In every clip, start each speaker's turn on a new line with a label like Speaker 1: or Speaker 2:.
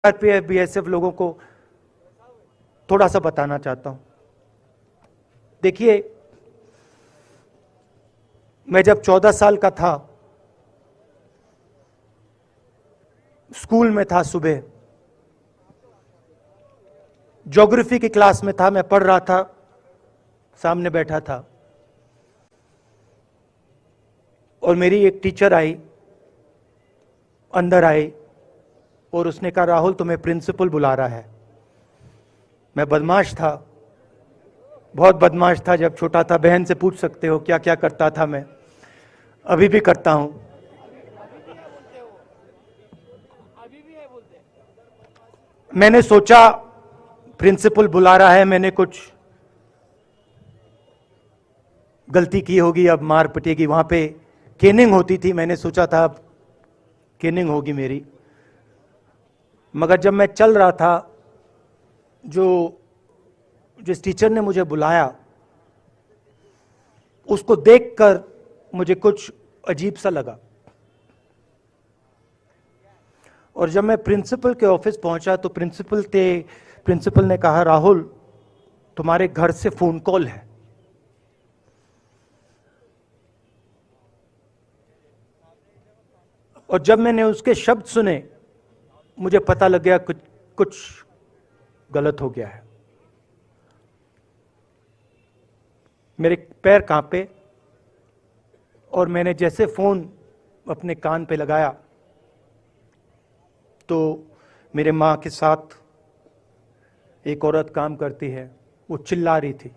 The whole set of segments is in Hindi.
Speaker 1: सीआरपीएफ बीएसएफ लोगों को थोड़ा सा बताना चाहता हूं। देखिए, मैं जब 14 साल का था, स्कूल में था, सुबह ज्योग्राफी की क्लास में था, मैं पढ़ रहा था, सामने बैठा था और मेरी एक टीचर आई, अंदर आई और उसने कहा, राहुल तुम्हें प्रिंसिपल बुला रहा है। मैं बदमाश था, बहुत बदमाश था जब छोटा था। बहन से पूछ सकते हो क्या क्या करता था मैं, अभी भी करता हूं। मैंने सोचा प्रिंसिपल बुला रहा है, मैंने कुछ गलती की होगी, अब मार पिटेगी। वहां पे केनिंग होती थी, मैंने सोचा था अब केनिंग होगी मेरी। मगर जब मैं चल रहा था, जिस टीचर ने मुझे बुलाया, उसको देखकर मुझे कुछ अजीब सा लगा। और जब मैं प्रिंसिपल के ऑफिस पहुंचा तो प्रिंसिपल ने कहा, राहुल तुम्हारे घर से फोन कॉल है। और जब मैंने उसके शब्द सुने, मुझे पता लग गया कुछ गलत हो गया है। मेरे पैर कांपे और मैंने जैसे फोन अपने कान पे लगाया तो मेरे मां के साथ एक औरत काम करती है, वो चिल्ला रही थी,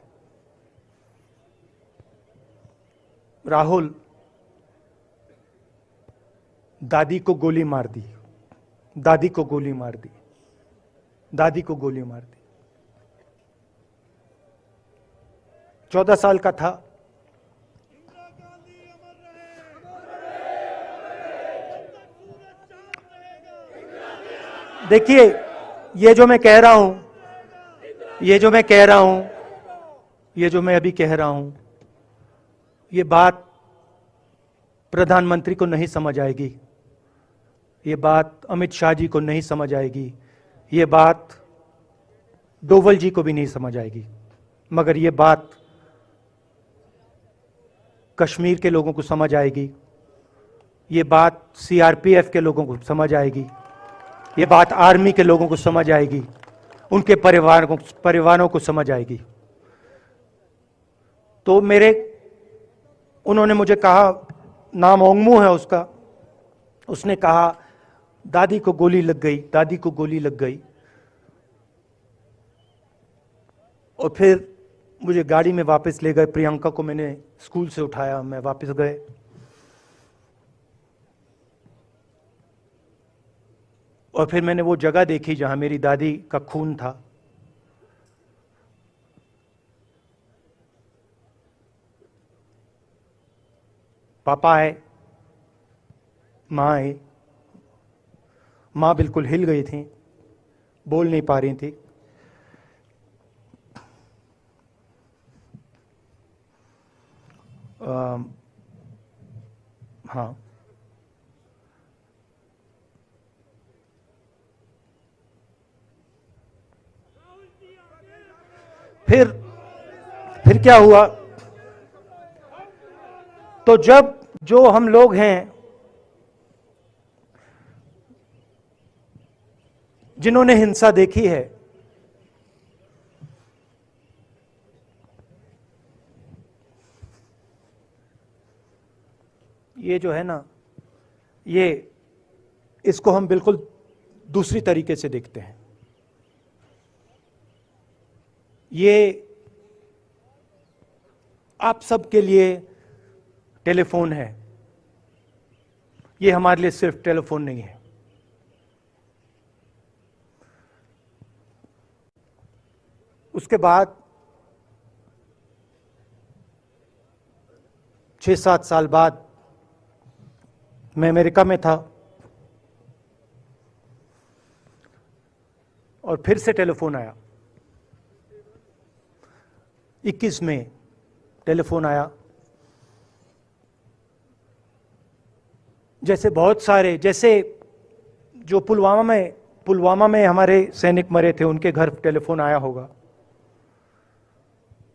Speaker 1: राहुल दादी को गोली मार दी, दादी को गोली मार दी, दादी को गोली मार दी। 14 साल का था। देखिए, ये जो मैं कह रहा हूं, ये जो मैं अभी कह रहा हूं, ये बात प्रधानमंत्री को नहीं समझ आएगी, ये बात अमित शाह जी को नहीं समझ आएगी, ये बात डोवल जी को भी नहीं समझ आएगी, मगर ये बात कश्मीर के लोगों को समझ आएगी, ये बात सीआरपीएफ के लोगों को समझ आएगी, ये बात आर्मी के लोगों को समझ आएगी, उनके परिवारों को समझ आएगी। तो उन्होंने मुझे कहा, नाम ओंगमू है उसका, उसने कहा दादी को गोली लग गई, दादी को गोली लग गई। और फिर मुझे गाड़ी में वापस ले गए, प्रियंका को मैंने स्कूल से उठाया, मैं वापस गए। और फिर मैंने वो जगह देखी जहां मेरी दादी का खून था। पापा आए, मां आई, मां बिल्कुल हिल गई थी, बोल नहीं पा रही थी। हाँ, फिर क्या हुआ, तो जो हम लोग हैं जिन्होंने हिंसा देखी है, ये जो है ना, इसको हम बिल्कुल दूसरी तरीके से देखते हैं। ये आप सबके लिए टेलीफोन है, ये हमारे लिए सिर्फ टेलीफोन नहीं है। उसके बाद 6-7 साल बाद मैं अमेरिका में था और फिर से टेलीफोन आया। 21 में टेलीफोन आया। जैसे बहुत सारे, जैसे जो पुलवामा में पुलवामा में हमारे सैनिक मरे थे, उनके घर टेलीफोन आया होगा।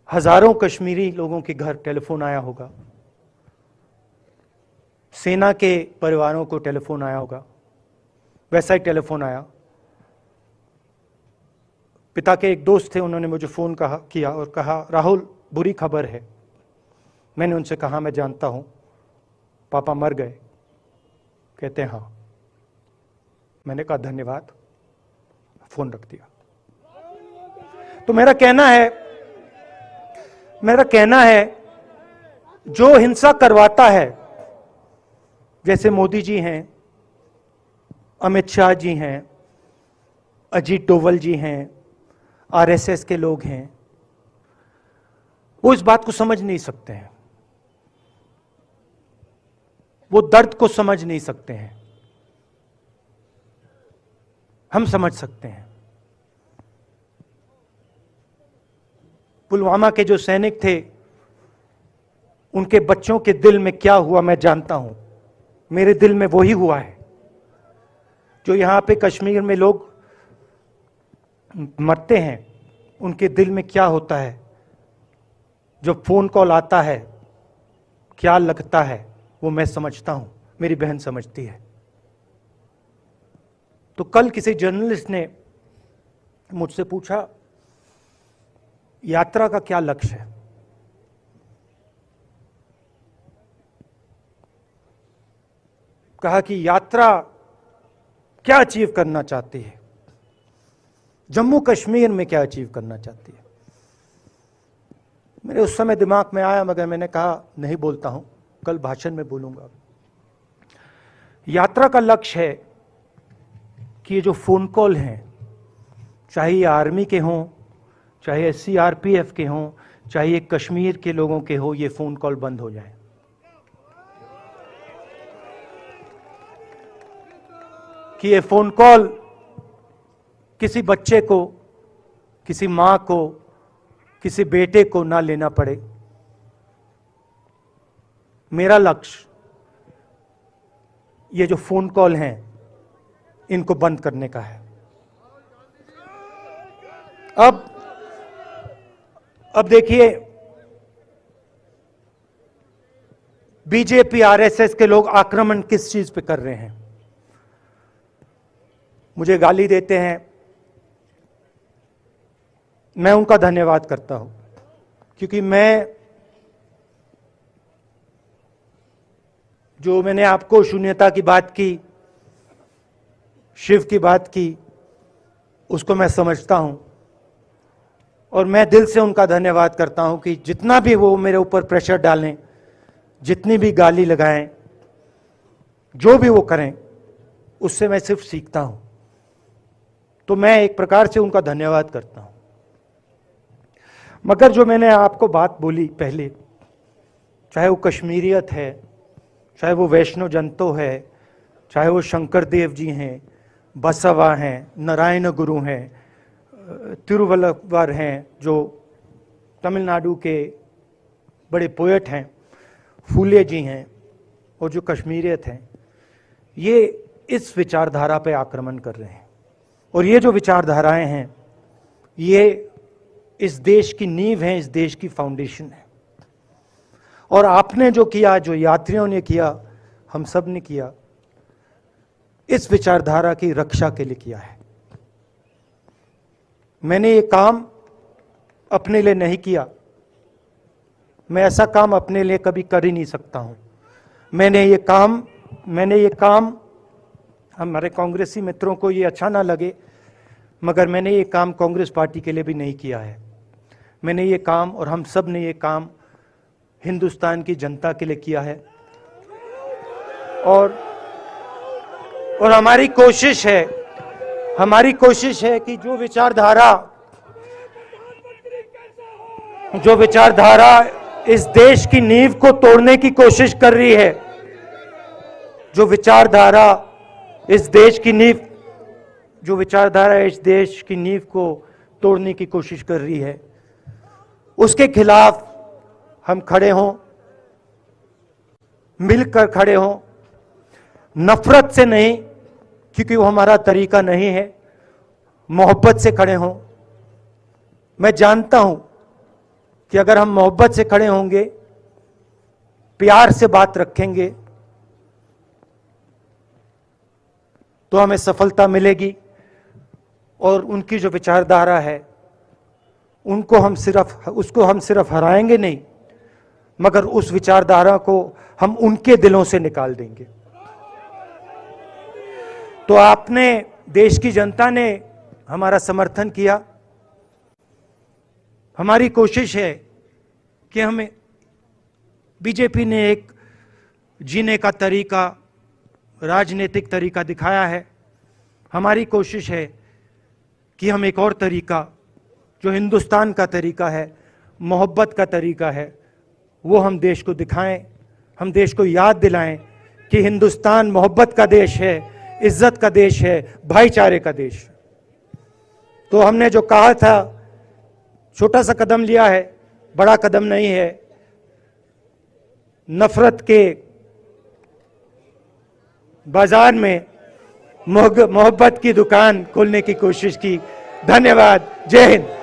Speaker 1: हजारों कश्मीरी लोगों के घर टेलीफोन आया होगा। सेना के परिवारों को टेलीफोन आया होगा। वैसा ही टेलीफोन आया। पिता के एक दोस्त थे, उन्होंने मुझे फोन किया और कहा, राहुल बुरी खबर है। मैंने उनसे कहा, मैं जानता हूं, पापा मर गए। कहते हैं हाँ। मैंने कहा धन्यवाद, फोन रख दिया। तो मेरा कहना है जो हिंसा करवाता है, जैसे मोदी जी हैं, अमित शाह जी हैं, अजीत डोवल जी हैं, आरएसएस के लोग हैं, वो इस बात को समझ नहीं सकते हैं, वो दर्द को समझ नहीं सकते हैं। हम समझ सकते हैं। पुलवामा के जो सैनिक थे, उनके बच्चों के दिल में क्या हुआ मैं जानता हूं। मेरे दिल में वही हुआ है जो यहां पे कश्मीर में लोग मरते हैं, उनके दिल में क्या होता है। जब फोन कॉल आता है क्या लगता है, वो मैं समझता हूं, मेरी बहन समझती है। तो कल किसी जर्नलिस्ट ने मुझसे पूछा, यात्रा का क्या लक्ष्य है। कहा कि यात्रा क्या अचीव करना चाहती है, जम्मू कश्मीर में क्या अचीव करना चाहती है। मेरे उस समय दिमाग में आया, मगर मैंने कहा नहीं बोलता हूं, कल भाषण में बोलूंगा। यात्रा का लक्ष्य है कि ये जो फोन कॉल हैं, चाहे ये आर्मी के हों, चाहे सीआरपीएफ के हों, चाहे ये कश्मीर के लोगों के हो, ये फोन कॉल बंद हो जाए। कि ये फोन कॉल किसी बच्चे को, किसी मां को, किसी बेटे को ना लेना पड़े। मेरा लक्ष्य ये जो फोन कॉल हैं, इनको बंद करने का है। अब देखिए, बीजेपी आरएसएस के लोग आक्रमण किस चीज पे कर रहे हैं। मुझे गाली देते हैं, मैं उनका धन्यवाद करता हूं, क्योंकि मैंने आपको शून्यता की बात की, शिव की बात की, उसको मैं समझता हूं और मैं दिल से उनका धन्यवाद करता हूं कि जितना भी वो मेरे ऊपर प्रेशर डालें, जितनी भी गाली लगाएं, जो भी वो करें, उससे मैं सिर्फ सीखता हूं। तो मैं एक प्रकार से उनका धन्यवाद करता हूं। मगर जो मैंने आपको बात बोली पहले, चाहे वो कश्मीरियत है, चाहे वो वैष्णव जनतो है, चाहे वो शंकर देव जी हैं, बसवा हैं, नारायण गुरु हैं, तिरुवल्लुवर हैं, जो तमिलनाडु के बड़े पोएट हैं, फूले जी हैं, और जो कश्मीरियत हैं, ये इस विचारधारा पे आक्रमण कर रहे हैं। और ये जो विचारधाराएं हैं, ये इस देश की नींव है, इस देश की फाउंडेशन है। और आपने जो किया, जो यात्रियों ने किया, हम सब ने किया, इस विचारधारा की रक्षा के लिए किया है। मैंने ये काम अपने लिए नहीं किया, मैं ऐसा काम अपने लिए कभी कर ही नहीं सकता हूं। मैंने ये काम हमारे कांग्रेसी मित्रों को ये अच्छा ना लगे, मगर मैंने ये काम कांग्रेस पार्टी के लिए भी नहीं किया है। मैंने ये काम, और हम सब ने ये काम हिंदुस्तान की जनता के लिए किया है। और हमारी कोशिश है कि जो विचारधारा इस देश की नींव को तोड़ने की कोशिश कर रही है, जो विचारधारा इस देश की नींव को तोड़ने की कोशिश कर रही है, उसके खिलाफ हम खड़े हों, मिलकर खड़े हों, नफरत से नहीं, क्योंकि वो हमारा तरीका नहीं है। मोहब्बत से खड़े हों। मैं जानता हूं कि अगर हम मोहब्बत से खड़े होंगे, प्यार से बात रखेंगे, तो हमें सफलता मिलेगी। और उनकी जो विचारधारा है, उसको हम सिर्फ हराएंगे नहीं, मगर उस विचारधारा को हम उनके दिलों से निकाल देंगे। तो आपने, देश की जनता ने हमारा समर्थन किया। हमारी कोशिश है कि हमें, बीजेपी ने एक जीने का तरीका, राजनीतिक तरीका दिखाया है। हमारी कोशिश है कि हम एक और तरीका, जो हिंदुस्तान का तरीका है, मोहब्बत का तरीका है, वो हम देश को दिखाएं। हम देश को याद दिलाएं कि हिंदुस्तान मोहब्बत का देश है, इज्जत का देश है, भाईचारे का देश। तो हमने जो कहा था, छोटा सा कदम लिया है, बड़ा कदम नहीं है। नफरत के बाजार में मोहब्बत की दुकान खोलने की कोशिश की। धन्यवाद। जय हिंद।